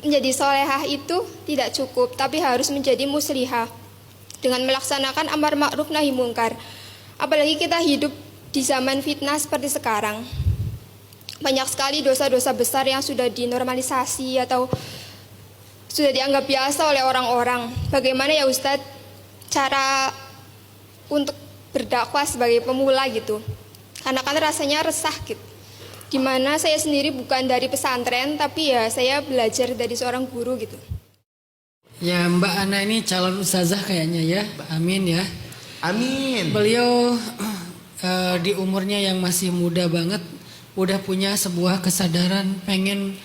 menjadi solehah itu tidak cukup, tapi harus menjadi muslihah dengan melaksanakan amar ma'ruf nahi mungkar. Apalagi kita hidup di zaman fitnah seperti sekarang. Banyak sekali dosa-dosa besar yang sudah dinormalisasi atau sudah dianggap biasa oleh orang-orang. Bagaimana ya Ustadz cara untuk berdakwah sebagai pemula gitu? Karena kan rasanya resah gitu. Dimana saya sendiri bukan dari pesantren, tapi ya saya belajar dari seorang guru gitu. Ya, Mbak Ana ini calon ustazah kayaknya ya. Amin ya. Amin. Beliau di umurnya yang masih muda banget udah punya sebuah kesadaran pengen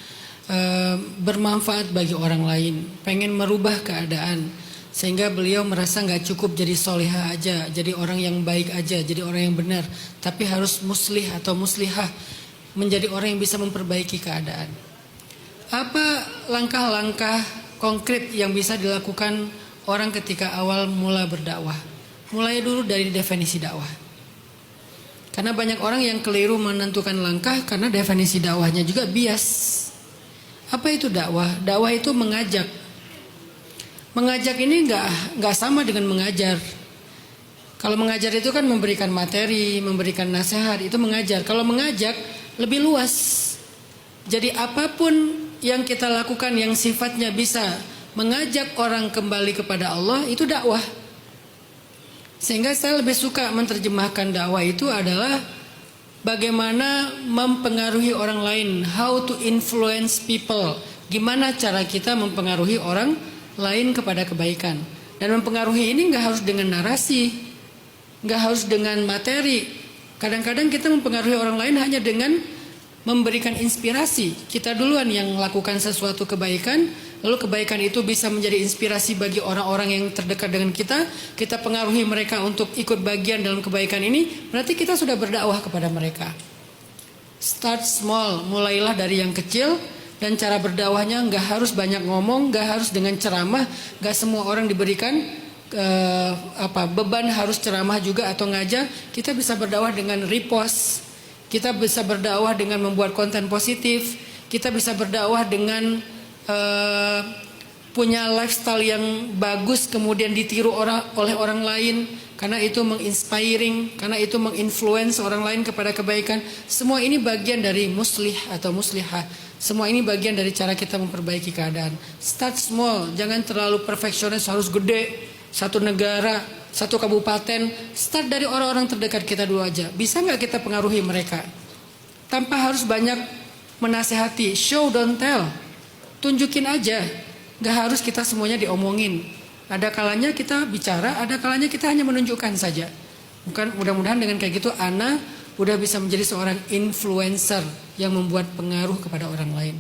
bermanfaat bagi orang lain, pengen merubah keadaan. Sehingga beliau merasa nggak cukup jadi solehah aja, jadi orang yang baik aja, jadi orang yang benar, tapi harus muslih atau muslihah, menjadi orang yang bisa memperbaiki keadaan. Apa langkah-langkah konkret yang bisa dilakukan orang ketika awal mula berdakwah? Mulai dulu dari definisi dakwah. Karena banyak orang yang keliru menentukan langkah karena definisi dakwahnya juga bias. Apa itu dakwah? Dakwah itu mengajak. Mengajak ini nggak sama dengan mengajar. Kalau mengajar itu kan memberikan materi, memberikan nasihat, itu mengajar. Kalau mengajak lebih luas. Jadi apapun yang kita lakukan yang sifatnya bisa mengajak orang kembali kepada Allah, itu dakwah. Sehingga saya lebih suka menerjemahkan dakwah itu adalah bagaimana mempengaruhi orang lain, how to influence people. Gimana cara kita mempengaruhi orang lain kepada kebaikan. Dan mempengaruhi ini nggak harus dengan narasi, nggak harus dengan materi. Kadang-kadang kita mempengaruhi orang lain hanya dengan memberikan inspirasi. Kita duluan yang lakukan sesuatu kebaikan, lalu kebaikan itu bisa menjadi inspirasi bagi orang-orang yang terdekat dengan kita. Kita pengaruhi mereka untuk ikut bagian dalam kebaikan ini, berarti kita sudah berdakwah kepada mereka. Start small, mulailah dari yang kecil. Dan cara berdakwahnya nggak harus banyak ngomong, nggak harus dengan ceramah. Nggak semua orang diberikan beban harus ceramah juga atau ngajar. Kita bisa berdakwah dengan repost. Kita bisa berdakwah dengan membuat konten positif. Kita bisa berdakwah dengan punya lifestyle yang bagus kemudian ditiru oleh orang lain. Karena itu menginspiring, karena itu menginfluence orang lain kepada kebaikan. Semua ini bagian dari muslih atau muslihah. Semua ini bagian dari cara kita memperbaiki keadaan. Start small, jangan terlalu perfeksionis harus gede. Satu negara, satu kabupaten. Start dari orang-orang terdekat kita dulu aja. Bisa nggak kita pengaruhi mereka? Tanpa harus banyak menasehati. Show don't tell. Tunjukin aja. Nggak harus kita semuanya diomongin. Ada kalanya kita bicara, ada kalanya kita hanya menunjukkan saja. Bukan, mudah-mudahan dengan kayak gitu Ana udah bisa menjadi seorang influencer yang membuat pengaruh kepada orang lain.